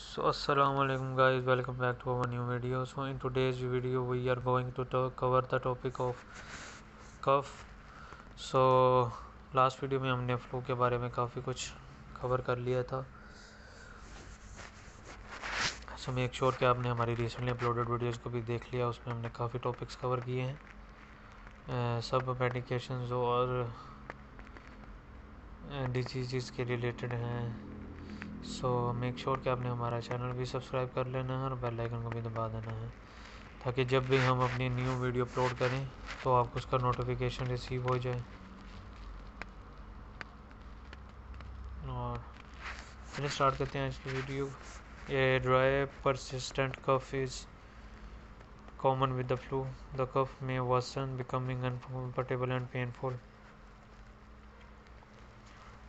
So assalamu alaikum guys, welcome back to our new video. So in today's video we are going to cover the topic of cough. So last video में हमने flu के बारे में काफ़ी कुछ cover कर लिया था. सो मेक श्योर कि आपने हमारी रिसेंटली अपलोडेड वीडियोस को भी देख लिया. उसमें हमने काफ़ी टॉपिक्स कवर किए हैं, सब मेडिकेशंस और डिजीज़ के रिलेटेड हैं. सो मेक श्योर कि आपने हमारा चैनल भी सब्सक्राइब कर लेना है और बेल आइकन को भी दबा देना है, ताकि जब भी हम अपनी न्यू वीडियो अपलोड करें तो आपको उसका नोटिफिकेशन रिसीव हो जाए. और चलिए स्टार्ट करते हैं आज की video. A dry persistent cough is common with the flu. The cough may worsen, becoming uncomfortable and painful.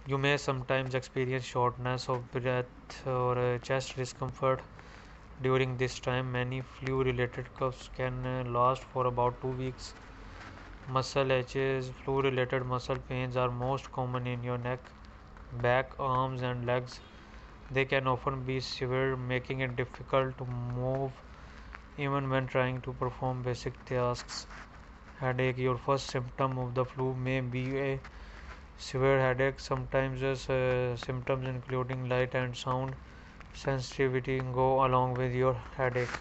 You may sometimes experience shortness of breath or chest discomfort during this time. Many flu-related coughs can last for about 2 weeks. Muscle aches. Flu-related muscle pains are most common in your neck, back, arms, and legs. They can often be severe, making it difficult to move even when trying to perform basic tasks. Headache. Your first symptom of the flu may be a severe headache. Sometimes symptoms including light and sound sensitivity go along with your headache.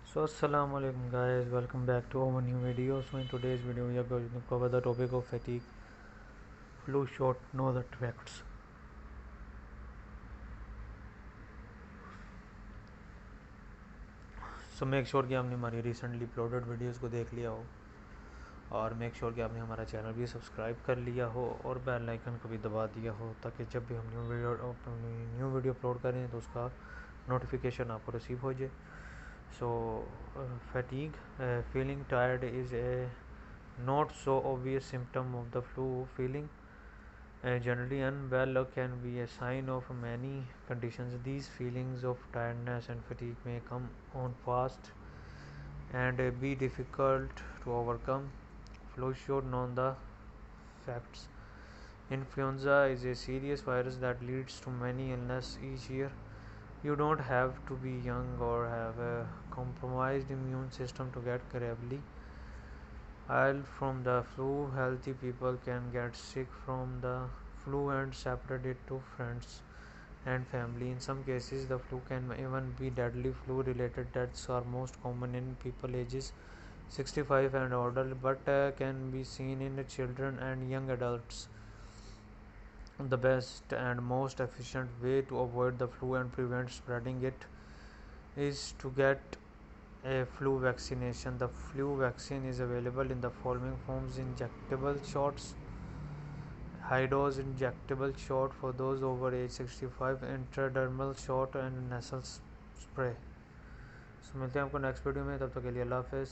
So assalamu alaikum guys, welcome back to our new video. So in today's video we are going to cover the topic of fatigue, flu shot, nose effects. So make sure कि आपने हमारी recently uploaded videos को देख लिया हो, और make sure कि आपने हमारा चैनल भी सब्सक्राइब कर लिया हो और बेल आइकन को भी दबा दिया हो, ताकि जब भी हम न्यू वीडियो अपलोड करें तो उसका नोटिफिकेशन आपको रिसीव हो जाए. So fatigue, feeling tired is a not so obvious symptom of the flu. Feeling generally unwell can be a sign of many conditions. These feelings of tiredness and fatigue may come on fast and be difficult to overcome. Flu should know the facts. Influenza is a serious virus that leads to many illnesses each year. You don't have to be young or have a compromised immune system to get gravely ill from the flu. Healthy people can get sick from the flu and separate it to friends and family. In some cases, the flu can even be deadly. Flu-related deaths are most common in people ages 65 and older, but can be seen in children and young adults. The best and most efficient way to avoid the flu and prevent spreading it is to get a flu vaccination. The flu vaccine is available in the following forms: injectable shots, high dose injectable shot for those over age 65, intradermal shot and nasal spray. So मिलते हैं आपको next video में, तब तक के लिए अल्लाह हाफिज़।